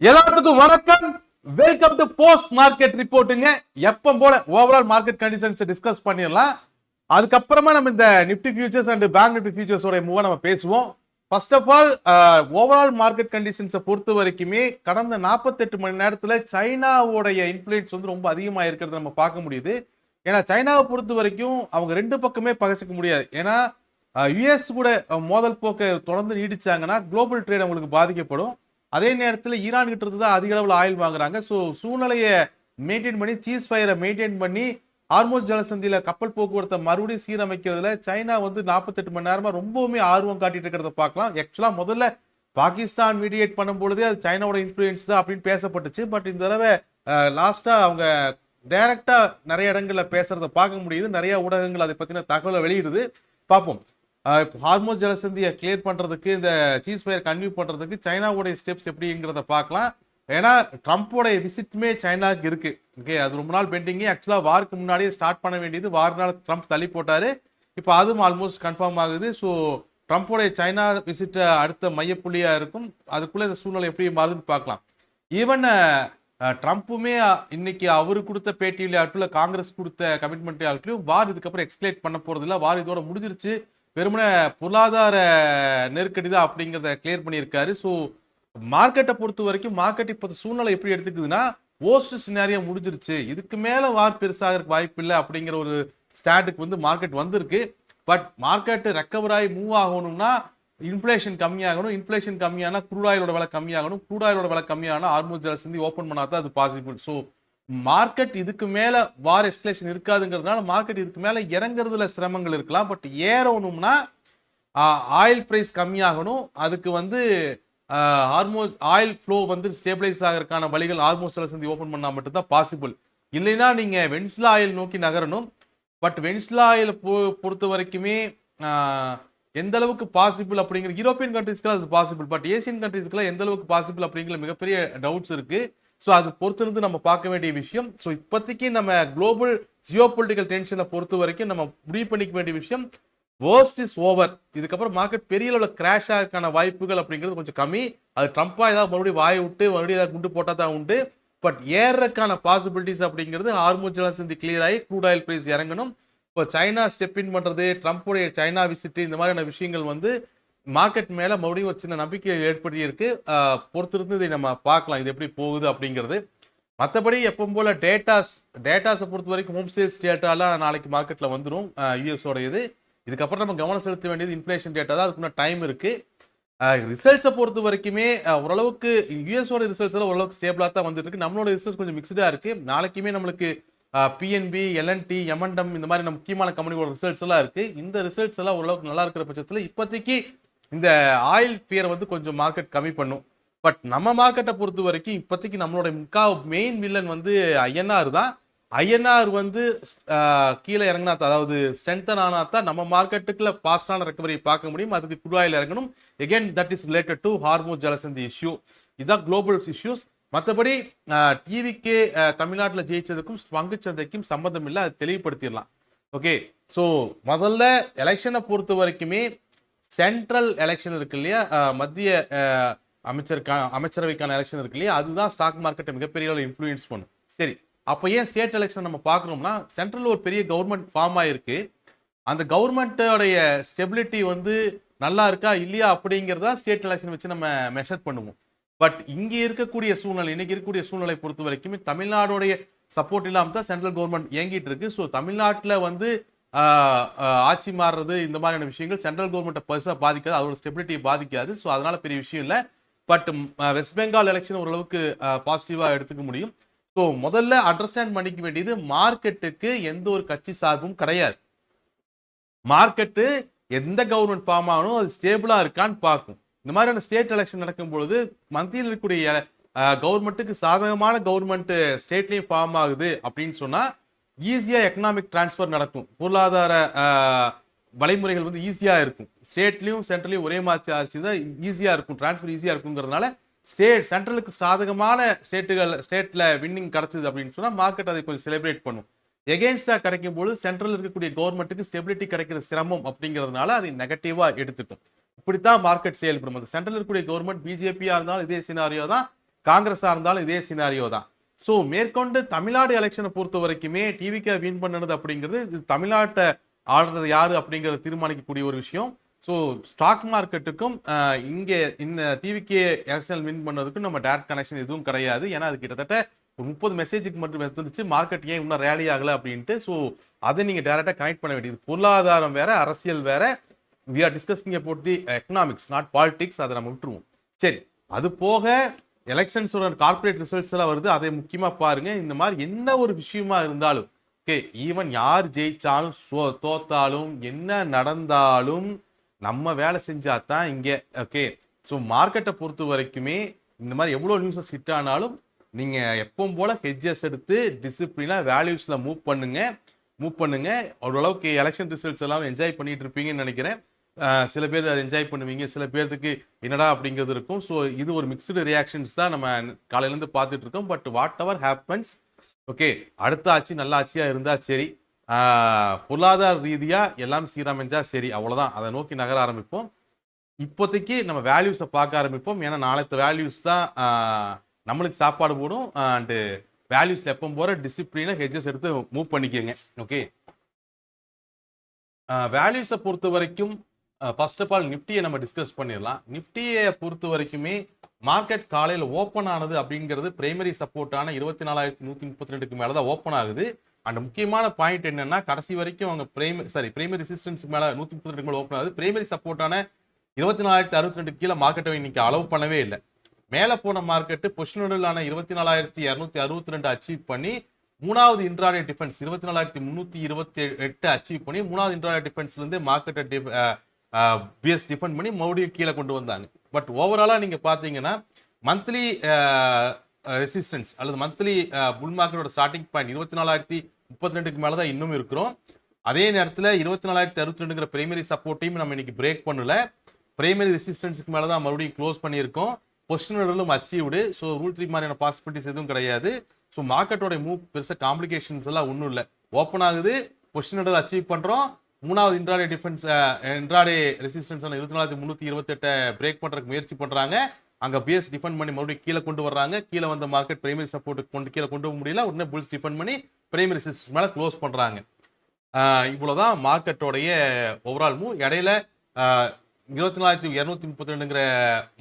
எல்லாத்துக்கும் வணக்கம். Welcome to post market ரிப்போர்ட்டுங்க. எப்போ போல ஓவரால் மார்க்கெட் கண்டிஷன்ஸ் டிஸ்கஸ் பண்ணிடலாம். அதுக்கப்புறமா நம்ம இந்த Nifty futures and bank Nifty ஃபியூச்சர்ஸோட மூவா நம்ம பேசுவோம். First of all overall market கண்டிஷன்ஸை பொறுத்த வரைக்குமே கடந்த 48 மணி நேரத்தில் சைனாவோடைய இன்ஃப்ளூயன்ஸ் வந்து ரொம்ப அதிகமாக இருக்கிறத நம்ம பார்க்க முடியுது. ஏன்னா சைனாவை பொறுத்த வரைக்கும் அவங்க ரெண்டு பக்கமே பகச்சிக்க முடியாது. ஏன்னா யுஎஸ் கூட மோதல் போக்கை தொடர்ந்து நீடிச்சாங்கன்னா குளோபல் ட்ரேட் அவங்களுக்கு பாதிக்கப்படும். அதே நேரத்தில் ஈரான் கிட்ட இருந்து தான் அதிக அளவில் ஆயில் வாங்குறாங்க. ஸோ சூழ்நிலையை மெயின்டைன் பண்ணி சீஸ் ஃபயரை மெயின்டைன் பண்ணி ஹார்மோஸ் ஜலசந்தியில் கப்பல் போக்குவரத்தை மறுபடியும் சீரமைக்கிறதுல சைனா வந்து 48 மணி நேரமா ரொம்பவுமே ஆர்வம் காட்டிட்டு இருக்கிறத பார்க்கலாம். ஆக்சுவலா முதல்ல பாகிஸ்தான் மீடியேட் பண்ணும்பொழுதே அது சைனாவோட இன்ஃப்ளூயன்ஸ் தான் அப்படின்னு பேசப்பட்டுச்சு. பட் இந்த தடவை லாஸ்டா அவங்க டைரக்டா நிறைய இடங்கள்ல பேசுறத பார்க்க முடியுது. நிறைய ஊடகங்கள் அதை பத்தின தகவலை வெளியிடுது. பார்ப்போம். ஹார்மோஸ் ஜலசந்தியை கிளியர் பண்றதுக்கு இந்த சீஸ் ஃபயர் கன்வியூ பண்றதுக்கு சைனாவுடைய ஸ்டெப்ஸ் எப்படிங்கிறத பார்க்கலாம். ஏன்னா ட்ரம்ப்போடைய விசிட்டுமே சைனாக்கு இருக்கு. ஓகே, அது ரொம்ப நாள் பெண்டிங். ஆக்சுவலா வாருக்கு முன்னாடியே ஸ்டார்ட் பண்ண வேண்டியது வாரநாள் ட்ரம்ப் தள்ளி போட்டாரு. இப்போ அதுவும் ஆல்மோஸ்ட் கன்ஃபார்ம் ஆகுது. ஸோ ட்ரம்ப்போடைய சைனா விசிட் அடுத்த மையப்புள்ளியா இருக்கும். அதுக்குள்ள இந்த சூழ்நிலை எப்படி மாறுதுன்னு பார்க்கலாம். ஈவன் ட்ரம்ப்புமே இன்னைக்கு அவரு கொடுத்த பேட்டியில ஆகட்டும், காங்கிரஸ் கொடுத்த கமிட்மெண்ட் ஆகட்டும், வார் இதுக்கப்புறம் எக்ஸ்கலேட் பண்ண போறது இல்லை, வார் இதோட முடிஞ்சிருச்சு, வெறுமனே பொருளாதார நெருக்கடி தான் அப்படிங்கிறத கிளியர் பண்ணியிருக்காரு. ஸோ மார்க்கெட்டை பொறுத்த வரைக்கும் மார்க்கெட் இப்போ சூழ்நிலை எப்படி எடுத்துக்குதுன்னா ஓஸ்ட் சினாரியா முடிஞ்சிருச்சு, இதுக்கு மேல வார் பெருசாக வாய்ப்பு இல்லை அப்படிங்கிற ஒரு ஸ்டாண்டுக்கு வந்து மார்க்கெட் வந்திருக்கு. பட் மார்க்கெட் ரெக்கவர் ஆகி மூவ் ஆகணும்னா இன்ஃப்ளேஷன் கம்மியாகணும். இன்ஃப்ளேஷன் கம்மியானா க்ரூட் ஆயிலோட விலை கம்மியாகணும். க்ரூட் ஆயிலோட விலை கம்மியானா ஹார்மோஸ் ஜலசந்தி ஓப்பன் பண்ணாதான் அது பாசிபிள். ஸோ மார்க்கெட் இதுக்கு மேல வார் எஸ்கலேஷன் இருக்காதுங்கிறதுனால மார்க்கெட் இதுக்கு மேல இறங்குறதுல சிரமங்கள் இருக்கலாம். பட் ஏறணும்னா ஆயில் பிரைஸ் கம்மியாகணும். அதுக்கு வந்து ஹார்மோஸ் ஆயில் ஃப்ளோ வந்து ஸ்டேபிளைஸ் ஆகிறதுக்கான வழிகள் ஹார்மோஸ் ஜலசந்தி ஓப்பன் பண்ணா மட்டும்தான் பாசிபிள். இல்லைன்னா நீங்க வெனிசுலா ஆயில் நோக்கி நகரணும். பட் வெனிசுலா ஆயில் பொறுத்த வரைக்குமே எந்த அளவுக்கு பாசிபிள் அப்படிங்கிற யூரோப்பியன் கண்ட்ரீஸ்க்கு அது பாசிபிள். பட் ஏசியன் கண்ட்ரீஸ்க்குலாம் எந்த அளவுக்கு பாசிபிள் அப்படிங்கிற மிகப்பெரிய டவுட்ஸ் இருக்கு. ஸோ அது பொறுத்திருந்து நம்ம பார்க்க வேண்டிய விஷயம். ஸோ இப்போதைக்கு நம்ம குளோபல் ஜியோ பொலிட்டிக்கல் டென்ஷனை பொறுத்த வரைக்கும் நம்ம முடிவு பண்ணிக்க வேண்டிய விஷயம், வேர்ஸ்ட் இஸ் ஓவர். இதுக்கப்புறம் மார்க்கெட் பெரிய அளவில் கிராஷ் ஆகிறதுக்கான வாய்ப்புகள் அப்படிங்கிறது கொஞ்சம் கம்மி. அது ட்ரம்ப்பா ஏதாவது மறுபடியும் வாயை விட்டு மறுபடியும் ஏதாவது குண்டு போட்டால் தான் உண்டு. பட் ஏறக்கான பாசிபிலிட்டிஸ் அப்படிங்கிறது ஹார்மோஸ் ஜலசந்தி கிளியர் ஆகி க்ரூட் ஆயில் பிரைஸ் இறங்கணும். இப்போ சைனா ஸ்டெப் இன் பண்றது, ட்ரம்ப்புடைய சைனா விசிட், இந்த மாதிரியான விஷயங்கள் வந்து மார்க்கெட் மேல மறுபடியும் ஒரு சின்ன நம்பிக்கை ஏற்படுத்தி இருக்கு. பொறுத்திருந்து இதை நம்ம பார்க்கலாம் இது எப்படி போகுது அப்படிங்கிறது. மற்றபடி எப்பவும் போல டேட்டாஸை பொறுத்த வரைக்கும் ஹோம் சேல்ஸ் டேட்டாலாம் நாளைக்கு மார்க்கெட்ல வந்துடும் யூஎஸோட இது. இதுக்கப்புறம் நம்ம கவனம் செலுத்த வேண்டியது இன்ஃப்ளேஷன் டேட்டா தான். அதுக்குள்ள டைம் இருக்கு. ரிசல்ட்ஸை பொறுத்த வரைக்குமே ஓரளவுக்கு யூஎஸோட ரிசல்ட்ஸ் எல்லாம் ஓரளவுக்கு ஸ்டேபிளாக தான் வந்துட்டு இருக்கு. நம்மளோட ரிசல்ட்ஸ் கொஞ்சம் மிக்ஸ்டா இருக்கு. நாளைக்குமே நம்மளுக்கு பிஎன்பி, எல்என்டி, எம்என்டம் இந்த மாதிரி நம்ம முக்கியமான கம்பெனியோட ரிசல்ட்ஸ் எல்லாம் இருக்கு. இந்த ரிசல்ட்ஸ் எல்லாம் ஓரளவுக்கு நல்லா இருக்கிற பட்சத்தில் இப்போதைக்கு இந்த ஆயில் ஃபியர் வந்து கொஞ்சம் மார்க்கெட் கம்மி பண்ணும். பட் நம்ம மார்க்கெட்டை பொறுத்த வரைக்கும் இப்போதைக்கு நம்மளோட மெயின் வில்லன் வந்து ஐஎன்ஆர் தான். ஐஎன்ஆர் வந்து கீழே இறங்கினா, அதாவது ஸ்ட்ரென்தன் ஆனா தான் நம்ம மார்க்கெட்டுக்குள்ள பாஸ்டான ரெக்கவரி பார்க்க முடியும். அதுக்கு க்ரூட் ஆயில் இறங்கணும். Again that is related to Hormuz ஜலசந்தி இஷ்யூ. இதுதான் குளோபல் இஷ்யூஸ். மற்றபடி டிவிக்கே தமிழ்நாட்டில் ஜெயிச்சதுக்கும் பங்குச்சந்தைக்கும் சம்பந்தம் இல்லை, அது தெளிவுபடுத்திடலாம். ஓகே, ஸோ முதல்ல எலெக்ஷனை பொறுத்த வரைக்குமே சென்ட்ரல் எலெக்ஷன் இருக்கு இல்லையா, மத்திய அமைச்சரவைக்கான எலெக்ஷன் இருக்கு இல்லையா, அதுதான் ஸ்டாக் மார்க்கெட்டை மிகப்பெரிய அளவில் இன்ஃப்ளூயன்ஸ் பண்ணும். சரி, அப்போ ஏன் ஸ்டேட் எலெக்ஷன் நம்ம பார்க்கணும்னா சென்ட்ரல் ஒரு பெரிய கவர்மெண்ட் ஃபார்ம் ஆயிருக்கு. அந்த கவர்மெண்ட்டோடைய ஸ்டெபிலிட்டி வந்து நல்லா இருக்கா இல்லையா அப்படிங்கிறதா ஸ்டேட் எலெக்ஷன் வச்சு நம்ம மெஷர் பண்ணுவோம். பட் இங்கே இருக்கக்கூடிய சூழ்நிலை, இன்னைக்கு இருக்கக்கூடிய சூழ்நிலை பொறுத்த வரைக்குமே தமிழ்நாடுடைய சப்போர்ட் இல்லாமல் தான் சென்ட்ரல் கவர்மெண்ட் இயங்கிட்டு இருக்கு. ஸோ தமிழ்நாட்டில் வந்து ஆட்சி மாறுறது இந்த மாதிரியான விஷயங்கள் சென்ட்ரல் கவர்மெண்ட்டை பெருசாக பாதிக்காது, அதோட ஸ்டெபிலிட்டியை பாதிக்காது. ஸோ அதனால பெரிய விஷயம் இல்லை. பட் வெஸ்ட் பெங்கால் எலெக்ஷன் ஓரளவுக்கு பாசிட்டிவாக எடுத்துக்க முடியும். ஸோ முதல்ல அண்டர்ஸ்டாண்ட் பண்ணிக்க வேண்டியது, மார்க்கெட்டுக்கு எந்த ஒரு கட்சி சார்பும் கிடையாது. மார்க்கெட்டு எந்த கவர்மெண்ட் ஃபார்ம் ஆகணும், அது ஸ்டேபிளா இருக்கான்னு பார்க்கும். இந்த மாதிரியான ஸ்டேட் எலெக்ஷன் நடக்கும் பொழுது மத்தியில் இருக்கக்கூடிய கவர்மெண்ட்டுக்கு சாதகமான கவர்மெண்ட் ஸ்டேட்லயும் ஃபார்ம் ஆகுது அப்படின்னு சொன்னா ஈஸியா எக்கனாமிக் டிரான்ஸ்பர் நடக்கும். பொருளாதார வழிமுறைகள் வந்து ஈஸியா இருக்கும். ஸ்டேட்லயும் சென்ட்ரலையும் ஒரே மாதிரி ஆச்சு தான் ஈஸியா இருக்கும், டிரான்ஸ்பர் ஈஸியா இருக்குங்கிறதுனால சென்ட்ரலுக்கு சாதகமான ஸ்டேட்ல வின்னிங் கிடைச்சது அப்படின்னு சொன்னா மார்க்கெட் அதை கொஞ்சம் செலிப்ரேட் பண்ணும். எகெயின்ஸ்டா கிடைக்கும் போது சென்ட்ரல் இருக்கக்கூடிய கவர்மெண்ட்டுக்கு ஸ்டெபிலிட்டி கிடைக்கிற சிரமம் அப்படிங்கிறதுனால அதை நெகட்டிவா எடுத்துக்கும். இப்படித்தான் மார்க்கெட் செயல்படும். அந்த சென்ட்ரல் இருக்கக்கூடிய கவர்மெண்ட் பிஜேபியா இருந்தாலும் இதே சினாரியோ தான், காங்கிரஸா இருந்தாலும் இதே சினாரியோ தான். ஸோ மேற்கொண்டு தமிழ்நாடு எலெக்ஷனை பொறுத்த வரைக்குமே டிவிகே வின் பண்ணது அப்படிங்கிறது இது தமிழ்நாட்டை ஆளுறது யாரு அப்படிங்கறத தீர்மானிக்கக்கூடிய ஒரு விஷயம். ஸோ ஸ்டாக் மார்க்கெட்டுக்கும் இங்கே இந்த டிவிகே எலெக்ஷன் வின் பண்ணதுக்கும் நம்ம டைரக்ட் கனெக்ஷன் எதுவும் கிடையாது. ஏன்னா அது கிட்டத்தட்ட ஒரு 30 மெசேஜுக்கு மட்டும் எடுத்துச்சு. மார்க்கெட் ஏன் இன்னும் ரேலி ஆகல அப்படின்ட்டு. ஸோ அதை நீங்க டைரக்டா கனெக்ட் பண்ண வேண்டியது. பொருளாதாரம் வேற, அரசியல் வேற. We are discussing about the economics, not politics. அதை நம்ம விட்டுருவோம். சரி, அது போக எலெக்ஷன்ஸோட கார்பரேட் ரிசல்ட்ஸ் எல்லாம் வருது. அதை முக்கியமா பாருங்க. இந்த மாதிரி என்ன ஒரு விஷயமா இருந்தாலும் ஓகே, ஈவன் யார் ஜெயிச்சாலும் தோத்தாலும் என்ன நடந்தாலும் நம்ம வேலை செஞ்சாதான் இங்க ஓகே. ஸோ மார்க்கெட்டை பொறுத்த வரைக்குமே இந்த மாதிரி எவ்வளவு நியூஸஸ் ஹிட் ஆனாலும் நீங்க எப்பவும் போல ஹெட்ஜஸ் எடுத்து டிசிப்ளினா வேல்யூஸ்ல மூவ் பண்ணுங்க. ஓரளவுக்கு எலெக்ஷன் ரிசல்ட்ஸ் எல்லாம் என்ஜாய் பண்ணிட்டு இருப்பீங்கன்னு நினைக்கிறேன். சில பேர் அதை என்ஜாய் பண்ணுவீங்க, சில பேருக்கு என்னடா அப்படிங்கிறது இருக்கும். ஸோ இது ஒரு மிக்சடு ரியாக்ஷன்ஸ் தான் நம்ம காலையிலேருந்து பார்த்துட்டு இருக்கோம். But what ever happens okay, அடுத்த ஆட்சி நல்ல ஆட்சியா இருந்தா சரி, பொருளாதார ரீதியா எல்லாம் சீரமைஞ்சா சரி, அவ்வளவுதான். அதை நோக்கி நகர ஆரம்பிப்போம். இப்போதைக்கு நம்ம வேல்யூஸை பார்க்க ஆரம்பிப்போம். ஏன்னா நாளைக்கு வேல்யூஸ் தான் நம்மளுக்கு சாப்பாடு போடும். அண்டு வேல்யூஸ்ல எப்பவும் போற டிசிப்ளினா ஹெட்ஜஸ் எடுத்து மூவ் பண்ணிக்கோங்க. ஓகே, வேல்யூஸை பொறுத்த வரைக்கும் ஃபர்ஸ்ட் ஆஃப் ஆல் நிஃப்டியை நம்ம டிஸ்கஸ் பண்ணிடலாம். நிஃப்டியை பொறுத்த வரைக்குமே மார்க்கெட் காலையில் ஓப்பன் ஆனது அப்படிங்கிறது பிரைமரி சப்போர்ட்டான 24,132க்கு மேலே தான் ஓப்பன் ஆகுது. அண்ட் முக்கியமான பாயிண்ட் என்னன்னா, கடைசி வரைக்கும் அவங்க பிரைமரி ரெசிஸ்டன்ஸ்க்கு மேலே 132 மேலே ஓப்பன் ஆகுது. பிரைமரி சப்போர்ட்டான 24,062 கீழே மார்க்கெட்டை இன்னைக்கு அலோவ் பண்ணவே இல்லை. மேலே போன மார்க்கெட்டு பொசிஷனலான 24,262 அச்சீவ் பண்ணி மூணாவது இன்ட்ராடே டிஃபென்ஸ் 24,328 அச்சீவ் பண்ணி மூணாவது இன்ட்ராடே டிஃபென்ஸ்ல இருந்து மார்க்கெட்டை பிஎஸ் டிஃபெண்ட் பண்ணி மறுபடியும் கீழே கொண்டு வந்தாங்க. பட் ஓவராலா நீங்க பாத்தீங்கன்னா மந்த்லி ரெசிஸ்டன்ஸ் அல்லது மந்த்லி புல் மார்க்கெட்டோட ஸ்டார்டிங் பாயிண்ட் 24,032க்கு மேல தான் இன்னும் இருக்கிறோம். அதே நேரத்தில் 24,062ங்கிற பிரைமரி சப்போர்ட்டையும் நம்ம இன்னைக்கு பிரேக் பண்ணல. பிரைமரி ரெசிஸ்டன்ஸுக்கு மேல தான் மறுபடியும் க்ளோஸ் பண்ணியிருக்கோம். பொசிஷனலும் அச்சீவ்டு. ஸோ ரூல் 3 மாதிரியான பாசிபிலிட்டிஸ் எதுவும் கிடையாது. ஸோ மார்க்கெட்டோட மூவ் பெருசாக காம்ப்ளிகேஷன்ஸ் எல்லாம் ஒன்றும் இல்லை. ஓப்பன் ஆகுது, பொசிஷனல் அச்சீவ் பண்ணுறோம். மூணாவது intraday defence intraday resistance 24,328 break பண்ணுறதுக்கு முயற்சி பண்ணுறாங்க. அங்கே பிஎஸ் டிஃபெண்ட் பண்ணி மறுபடியும் கீழே கொண்டு வர்றாங்க. கீழே வந்த மார்க்கெட் பிரைமரி சப்போர்ட்டுக்கு கீழே கொண்டு வர முடியல. உடனே புல்ஸ் டிஃபெண்ட் பண்ணி பிரைமரி ரெசிஸ்டன்ஸ் மேலே க்ளோஸ் பண்ணுறாங்க. இவ்வளோதான் மார்க்கெட்டோடைய ஓவரால் மூவ். இடையில 24,232ங்கிற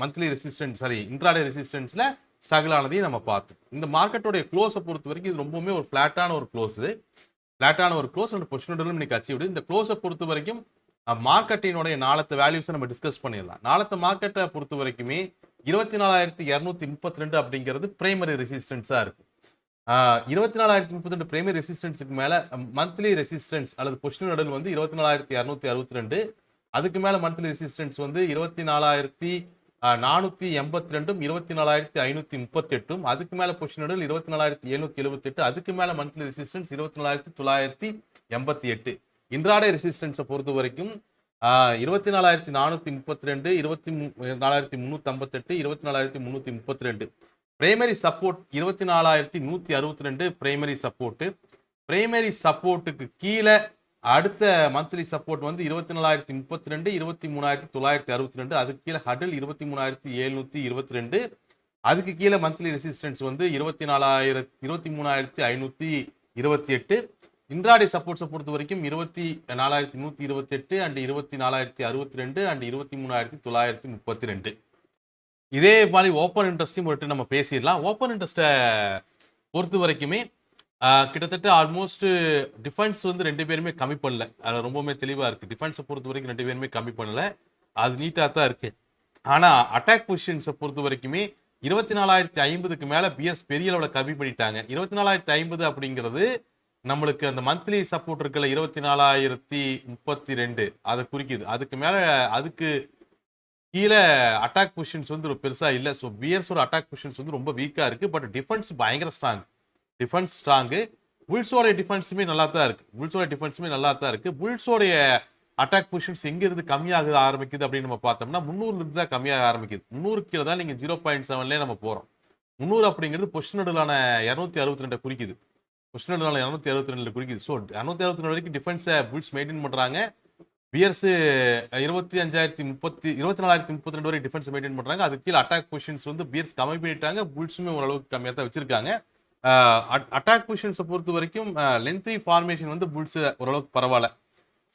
மந்த்லி ரெசிஸ்டன்ஸ் இன்ட்ராடே ரெசிஸ்டன்ஸ்ல ஸ்ட்ரகிள் ஆனதையும் நம்ம பார்த்தோம். இந்த மார்க்கெட்டோடைய க்ளோஸை பொறுத்த வரைக்கும் இது ரொம்பவுமே ஒரு ஃபிளாட்டான ஒரு க்ளோஸ் அண்ட் பொசிஷனலும் இன்னைக்கு அச்சீவ். இந்த க்ளோஸை பொறுத்த வரைக்கும் மார்க்கெட்டினுடைய நாளத்த வேல்யூஸை நம்ம டிஸ்கஸ் பண்ணிடலாம். நாளத்த மார்க்கெட்டை பொறுத்த வரைக்குமே 24,232 அப்படிங்கிறது பிரைமரி ரெசிஸ்டன்ஸா இருக்கு. 24,032 பிரைமரி ரெசிஸ்டன்ஸுக்கு மேல மந்த்லி ரெசிஸ்டன்ஸ் அல்லது பொசிஷனல் வந்து 24,262. அதுக்கு மேல மந்த்லி ரெசிஸ்டன்ஸ் வந்து 24,482, 24,538. அதுக்கு மேல பொசிஷனல் 24,778. அதுக்கு மேல மந்த்லி ரெசிஸ்டன்ஸ் 24,988. இன்ட்ராடே ரெசிஸ்டன்ஸை பொறுத்த வரைக்கும் 24,432, 24,358, 24,332. Primary support 24,162 primary support. Primary சப்போர்ட்டுக்கு கீழே அடுத்த மந்த்லி சப்போர்ட் வந்து 24,032, 23,962. அதுக்கு கீழே ஹடில் 23,722. அதுக்கு கீழே மந்த்லி ரெசிஸ்டன்ஸ் வந்து 23,528. இன்ட்ராடே சப்போர்ட்ஸை பொறுத்த வரைக்கும் 24,128 அண்ட் 24,062 அண்ட் 23,932. இதே மாதிரி ஓப்பன் இன்ட்ரெஸ்டையும் ஒரு நம்ம பேசிடலாம். ஓப்பன் இன்ட்ரெஸ்ட்டை பொறுத்த வரைக்குமே கிட்டத்தட்ட ஆல்மோஸ்ட் டிஃபென்ஸ் வந்து 2 பேருமே கம்மி பண்ணல. அது ரொம்பவுமே தெளிவா இருக்கு. டிஃபென்ஸை பொறுத்த வரைக்கும் 2 பேருமே கம்மி பண்ணல. அது நீட்டா தான் இருக்கு. ஆனா அட்டாக் பொசிஷன்ஸை பொறுத்த வரைக்குமே 24,050க்கு மேல பிஎஸ் பெரிய அளவுல கம்மி பண்ணிட்டாங்க. 24,050 அப்படிங்கிறது நம்மளுக்கு அந்த மந்த்லி சப்போர்ட் இருக்குல்ல 24,032 அதை குறிக்குது. அதுக்கு மேல அதுக்கு கீழே அட்டாக் பொசிஷன்ஸ் வந்து பெருசா இல்லை. ஸோ பிஎஸோட அட்டாக் பொசிஷன்ஸ் வந்து ரொம்ப வீக்கா இருக்கு. பட் டிஃபென்ஸ் பயங்கர ஸ்ட்ராங். Defence strong. புல்ஸோடைய டிஃபென்ஸுமே நல்லா தான் இருக்கு. புல்ஸோடைய அட்டாக் பொசிஷன்ஸ் எங்க இருந்து கம்மியாக ஆரம்பிக்குது அப்படின்னு நம்ம பார்த்தோம்னா 300 இருந்து தான் கம்மியாக ஆரம்பிக்குது. 300 கீழே தான் நீங்க 0.7 நம்ம போறோம். 300 அப்படிங்கிறது பொசிஷனலான 262 குறிக்குது. பொசிஷனலான 262 குறிக்குது. ஸோ 262 வரைக்கும் டிஃபென்ஸை புல்ஸ் மெயின்டைன் பண்றாங்க. பியர்ஸ் 24,032 வரை டிஃபென்ஸ் மெயின்டைன் பண்றாங்க. அதுக்கு கீழே அட்டாக் பொசிஷன்ஸ் வந்து பியர்ஸ் கம்மி பண்ணிட்டாங்க. புல்ஸுமே ஓரளவுக்கு கம்மியாக தான் வச்சிருக்காங்க. அட்டாக் பொசிஷன்ஸை பொறுத்த வரைக்கும் லென்த்தி ஃபார்மேஷன் வந்து புல்ஸ் ஓரளவுக்கு பரவாயில்ல.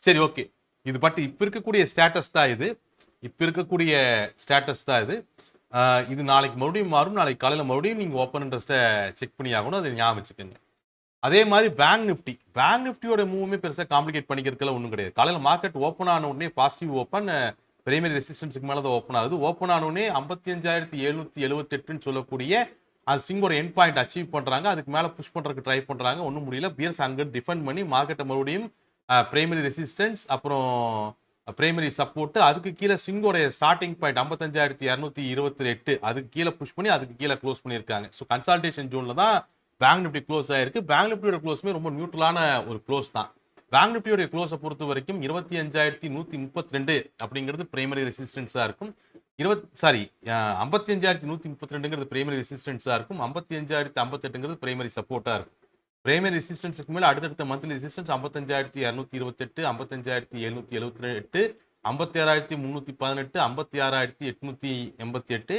சரி, ஓகே. இது பட் இப்போ இருக்கக்கூடிய ஸ்டேட்டஸ் தான் இது. இது நாளைக்கு மறுபடியும் மாறும். நாளைக்கு காலையில் மறுபடியும் நீங்கள் ஓப்பன் இன்ட்ரெஸ்ட்டை செக் பண்ணி ஆகணும். அதை ஞாபகம் வச்சுக்கோங்க. அதே மாதிரி பேங்க் நிஃப்டியோட மூவ்மே பெருசாக காம்ப்ளிகேட் பண்ணிக்கிறதுல ஒன்றும் கிடையாது. காலையில் மார்க்கெட் ஓப்பன் ஆன உடனே பாசிட்டிவ் ஓப்பன், பிரைமரி ரெசிஸ்டன்ஸுக்கு மேலே தான் ஓப்பன் ஆகுது. ஓப்பன் ஆன உடனே 55,778 சொல்லக்கூடிய அந்த சிங்கோட எண்ட் பாயிண்ட் அச்சீவ் பண்ணுறாங்க. அதுக்கு மேலே புஷ் பண்ணுறதுக்கு ட்ரை பண்ணுறாங்க. ஒன்றும் முடியல. பியர்ஸ் அங்கே டிஃபெண்ட் பண்ணி மார்க்கெட்டை மறுபடியும் பிரைமரி ரெசிஸ்டன்ஸ், அப்புறம் பிரைமரி சப்போர்ட், அதுக்கு கீழே சிங்கோட ஸ்டார்டிங் பாயிண்ட் 55,228 அதுக்கு கீழே புஷ் பண்ணி அதுக்கு கீழே க்ளோஸ் பண்ணியிருக்காங்க. ஸோ கன்சால்டேஷன் ஜோனில் தான் பேங்க் நிஃப்டி க்ளோஸ் ஆயிருக்கு. பேங்க் நிஃப்டியோட க்ளோஸுமே ரொம்ப நியூட்ரலான ஒரு க்ளோஸ் தான். பேங்க் நிஃப்டியோட க்ளோஸை பொறுத்த வரைக்கும் 25,132 அப்படிங்கிறது பிரைமரி ரெசிஸ்டன்ஸாக இருக்கும். 55,132ங்கிறது பிரைமரி ரெசிஸ்டன்ஸாக இருக்கும். 55,058ங்கிறது பிரைமரி சப்போர்ட்டாக இருக்கும். பிரைமரி ரெசிஸ்டன்ஸுக்கு மேலே அடுத்தடுத்த மந்த்லி ரெசிஸ்டன்ஸ் 55,228, 55,778, 56,318, 56,888,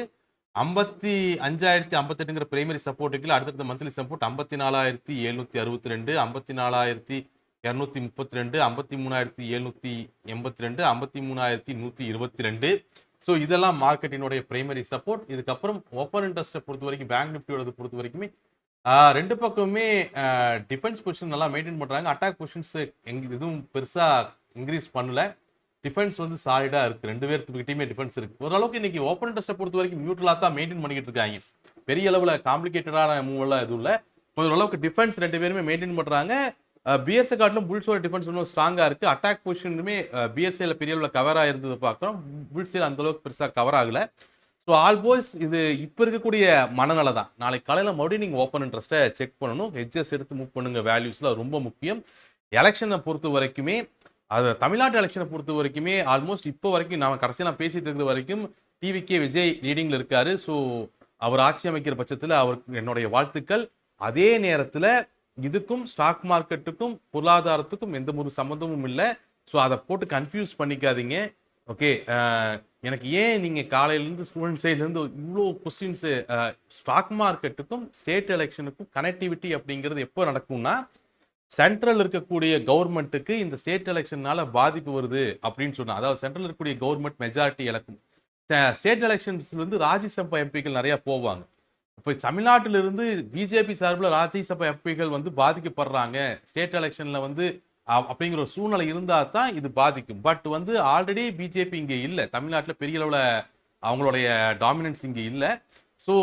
55,058ங்கிற பிரைமரி சப்போர்ட்டுக்கு அடுத்தடுத்த மந்த்லி சப்போர்ட் 54,762, 54,232, 53,782, 53,122. ஸோ இதெல்லாம் மார்க்கெட்டினுடைய பிரைமரி சப்போர்ட். இதுக்கப்புறம் ஓப்பன் இன்ட்ரெஸ்ட்டை பொறுத்த வரைக்கும் பேங்க் நிஃப்டியோட பொறுத்த வரைக்குமே ரெண்டு பக்கமே டிஃபென்ஸ் பொசிஷன் நல்லா மெயின்டைன் பண்றாங்க. அட்டாக் பொசிஷன்ஸ் எதுவும் பெருசா இன்க்ரீஸ் பண்ணல. டிஃபென்ஸ் வந்து சாலிடா இருக்கு. ரெண்டு பேர்த்துக்கிட்டையுமே டிஃபென்ஸ் இருக்கு. ஓரளவுக்கு இன்னைக்கு ஓப்பன் இன்ட்ரெஸ்ட்டை பொறுத்த வரைக்கும் நியூட்ரலா தான் மெயின்டைன் பண்ணிக்கிட்டு இருக்காங்க. பெரிய அளவுல காம்ப்ளிகேட்டடான மூவ் எல்லாம் எதுவும் இல்லை. ஓரளவுக்கு டிஃபென்ஸ் ரெண்டு பேருமே மெயின்டைன் பண்றாங்க. பிஎஸ்ஐ காட்டிலும் புல்ஸோட டிஃபென்ஸ் இன்னும் ஸ்ட்ராங்கா இருக்கு. அட்டாக் பொசிஷனுமே பிஎஸ்ஐல பெரிய அளவுல கவர் ஆயிருந்தது பார்க்குறோம். புல்ஸில் அந்த அளவுக்கு பெருசா கவர் ஆகல. ஸோ ஆல்போய்ஸ் இது இப்போ இருக்கக்கூடிய மனநல தான். நாளைக்கு காலையில் மறுபடியும் நீங்கள் ஓப்பன் இன்ட்ரெஸ்ட்டை செக் பண்ணணும். ஹெட்ஜஸ் எடுத்து மூவ் பண்ணுங்க. வேல்யூஸில் ரொம்ப முக்கியம். எலெக்ஷனை பொறுத்த வரைக்குமே, அது தமிழ்நாட்டு எலெக்ஷனை பொறுத்த வரைக்குமே ஆல்மோஸ்ட் இப்போ வரைக்கும் நான் கடைசியாக பேசிட்டு இருக்கிற வரைக்கும் டிவிகே விஜய் லீடிங்கில் இருக்காரு. ஸோ அவர் ஆட்சி அமைக்கிற பட்சத்தில் அவருக்கு என்னுடைய வாழ்த்துக்கள். அதே நேரத்தில் இதுக்கும் ஸ்டாக் மார்க்கெட்டுக்கும் பொருளாதாரத்துக்கும் எந்த ஒரு சம்மந்தமும் இல்லை. ஸோ அதை போட்டு கன்ஃபியூஸ் பண்ணிக்காதீங்க. ஓகே, எனக்கு ஏன் நீங்கள் காலையிலேருந்து ஸ்டூடெண்ட் சைட்லேருந்து இவ்வளோ கொஸ்டின்ஸு ஸ்டாக் மார்க்கெட்டுக்கும் ஸ்டேட் எலெக்ஷனுக்கும் கனெக்டிவிட்டி அப்படிங்கிறது எப்போ நடக்கும்னா, சென்ட்ரல் இருக்கக்கூடிய கவர்மெண்ட்டுக்கு இந்த ஸ்டேட் எலெக்ஷனால பாதிப்பு வருது அப்படின்னு சொன்னா, அதாவது சென்ட்ரல் இருக்கக்கூடிய கவர்மெண்ட் மெஜாரிட்டி இழக்கும். ஸ்டேட் எலெக்ஷன்ஸ்ல இருந்து ராஜ்யசபா எம்பிக்கள் நிறைய போவாங்க. இப்போ தமிழ்நாட்டிலிருந்து பிஜேபி சார்பில் ராஜ்யசபா எம்பிக்கள் வந்து பாதிக்கப்படுறாங்க ஸ்டேட் எலெக்ஷன்ல வந்து அப்படிங்கிற ஒரு சூழ்நிலை இருந்தா தான் இது பாதிக்கும். பட் வந்து ஆல்ரெடி பிஜேபி இங்கே இல்லை. தமிழ்நாட்டில் பெரிய அளவில் அவங்களுடைய டாமினன்ஸ் இங்கே இல்லை. ஸோ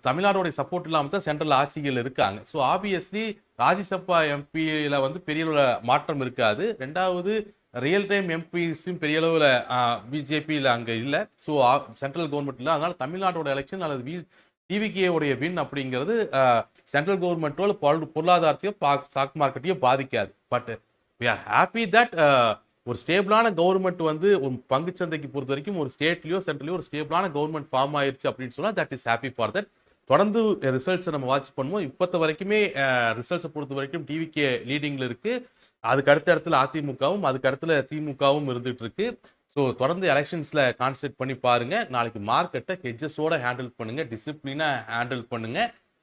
தமிழ்நாடுடைய சப்போர்ட் இல்லாமல் தான் சென்ட்ரல் ஆட்சிகள் இருக்காங்க. ஸோ ஆப்வியஸ்லி ராஜ்யசபா எம்பியில் வந்து பெரிய அளவில் மாற்றம் இருக்காது. ரெண்டாவது ரியல் டைம் எம்பிஸும் பெரிய அளவில் பிஜேபியில் அங்கே இல்லை. ஸோ சென்ட்ரல் கவர்மெண்ட் இல்லை. அதனால தமிழ்நாட்டோட எலெக்ஷன் அல்லது டிவிகேவுடைய வின் அப்படிங்கிறது சென்ட்ரல் கவர்மெண்ட்டோட பொருளாதாரத்தையும் ஸ்டாக் மார்க்கெட்டையும் பாதிக்காது. But we are happy that ஒரு ஸ்டேபிளான கவர்மெண்ட் வந்து ஒரு பங்கு சந்தைக்கு பொறுத்த வரைக்கும் ஒரு ஸ்டேட்லயோ சென்ட்ரலையோ ஒரு ஸ்டேபிளான கவர்மெண்ட் ஃபார்ம் ஆயிடுச்சு அப்படின்னு சொன்னா that is happy for that. தொடர்ந்து ரிசல்ட்ஸை நம்ம வாட்ச் பண்ணுவோம். இப்போத்த வரைக்குமே ரிசல்ட்ஸை பொறுத்த வரைக்கும் டிவிகே லீடிங்ல இருக்கு. அதுக்கு அடுத்த இடத்துல அதிமுகவும் அதுக்கு இடத்துல திமுகவும் இருந்துட்டு இருக்கு. ஸோ தொடர்ந்து எலெக்ஷன்ஸ்ல கான்சென்ட்ரேட் பண்ணி பாருங்க. நாளைக்கு மார்க்கெட்டை ஹெட்ஜஸோட ஹேண்டில் பண்ணுங்க, டிசிப்ளினா ஹேண்டில் பண்ணுங்க.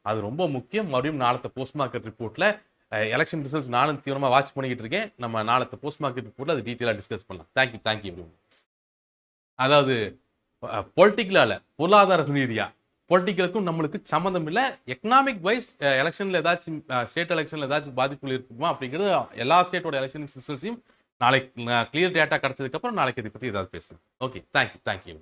அது ரொம்ப முக்கியம். மறுபடியும் நாளത്തെ போஸ்ட் மார்க்கெட் ரிப்போர்ட்ல எலெக்ஷன் ரிசல்ட்ஸ் நானும் தீவிரமாக வாட்ச் பண்ணிக்கிட்டு இருக்கேன். நம்ம நாளത്തെ போஸ்ட் மார்க்கெட் ரிப்போர்ட்ல அது டீட்டெயிலாக டிஸ்கஸ் பண்ணலாம். தேங்க்யூ. அதாவது பொலிட்டிக்கலால பொருளாதார ரீதியா பொலிட்டிக்கலுக்கும் நம்மளுக்கு சம்மந்தம் இல்லை. எக்கனாமிக் வைஸ் எலெக்ஷன்ல ஏதாச்சும் ஸ்டேட் எலெக்ஷன்ல ஏதாச்சும் பாதிப்புகள் இருக்குமா அப்படிங்கிறது எல்லா ஸ்டேட்டோட எலெக்ஷன் ரிசல்ட்ஸையும் நாளைக்கு கிளியர் டேட்டா கிடைச்சதுக்கு அப்புறம் நாளைக்கு இதை பற்றி ஏதாவது பேசுறேன். Okay, thank you.